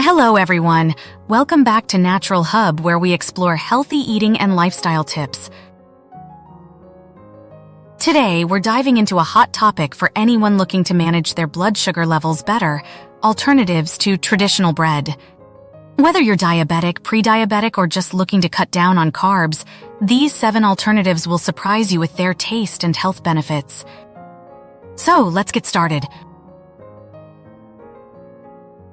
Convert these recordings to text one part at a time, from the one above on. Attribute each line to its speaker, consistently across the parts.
Speaker 1: Hello everyone, welcome back to Naturalhub, where we explore healthy eating and lifestyle tips. Today, we're diving into a hot topic for anyone looking to manage their blood sugar levels better: alternatives to traditional bread. Whether you're diabetic, pre-diabetic, or just looking to cut down on carbs, these 7 alternatives will surprise you with their taste and health benefits. So, let's get started.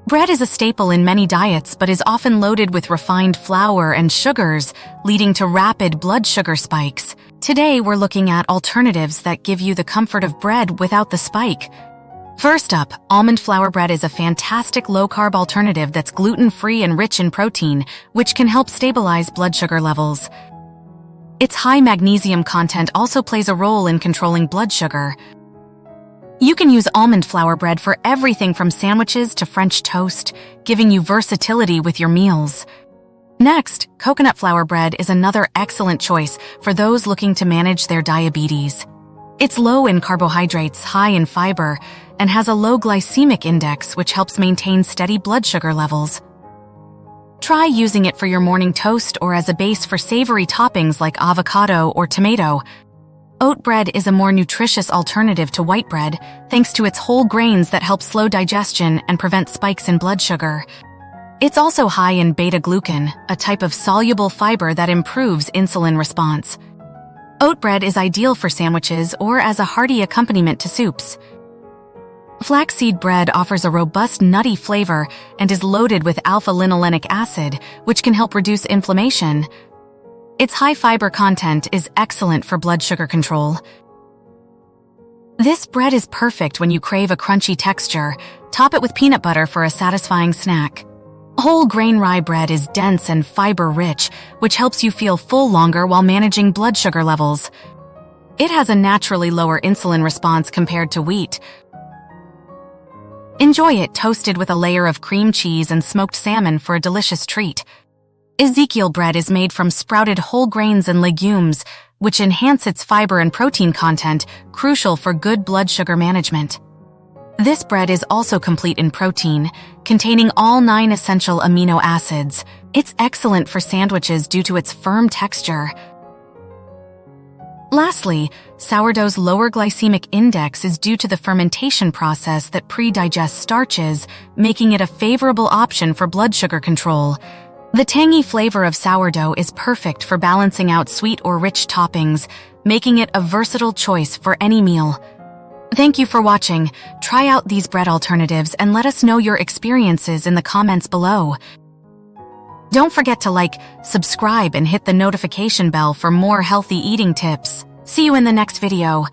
Speaker 1: Bread is a staple in many diets but is often loaded with refined flour and sugars, leading to rapid blood sugar spikes. Today, we're looking at alternatives that give you the comfort of bread without the spike. First up, almond flour bread is a fantastic low-carb alternative that's gluten-free and rich in protein, which can help stabilize blood sugar levels. Its high magnesium content also plays a role in controlling blood sugar. You can use almond flour bread for everything from sandwiches to French toast, giving you versatility with your meals. Next, coconut flour bread is another excellent choice for those looking to manage their diabetes. It's low in carbohydrates, high in fiber, and has a low glycemic index, which helps maintain steady blood sugar levels. Try using it for your morning toast or as a base for savory toppings like avocado or tomato. Oat bread is a more nutritious alternative to white bread, thanks to its whole grains that help slow digestion and prevent spikes in blood sugar. It's also high in beta-glucan, a type of soluble fiber that improves insulin response. Oat bread is ideal for sandwiches or as a hearty accompaniment to soups. Flaxseed bread offers a robust nutty flavor and is loaded with alpha-linolenic acid, which can help reduce inflammation. Its high fiber content is excellent for blood sugar control. This bread is perfect when you crave a crunchy texture. Top it with peanut butter for a satisfying snack. Whole grain rye bread is dense and fiber-rich, which helps you feel full longer while managing blood sugar levels. It has a naturally lower insulin response compared to wheat. Enjoy it toasted with a layer of cream cheese and smoked salmon for a delicious treat. Ezekiel bread is made from sprouted whole grains and legumes, which enhance its fiber and protein content, crucial for good blood sugar management. This bread is also complete in protein, containing all 9 essential amino acids. It's excellent for sandwiches due to its firm texture. Lastly, sourdough's lower glycemic index is due to the fermentation process that pre-digests starches, making it a favorable option for blood sugar control. The tangy flavor of sourdough is perfect for balancing out sweet or rich toppings, making it a versatile choice for any meal. Thank you for watching. Try out these bread alternatives and let us know your experiences in the comments below. Don't forget to like, subscribe, and hit the notification bell for more healthy eating tips. See you in the next video.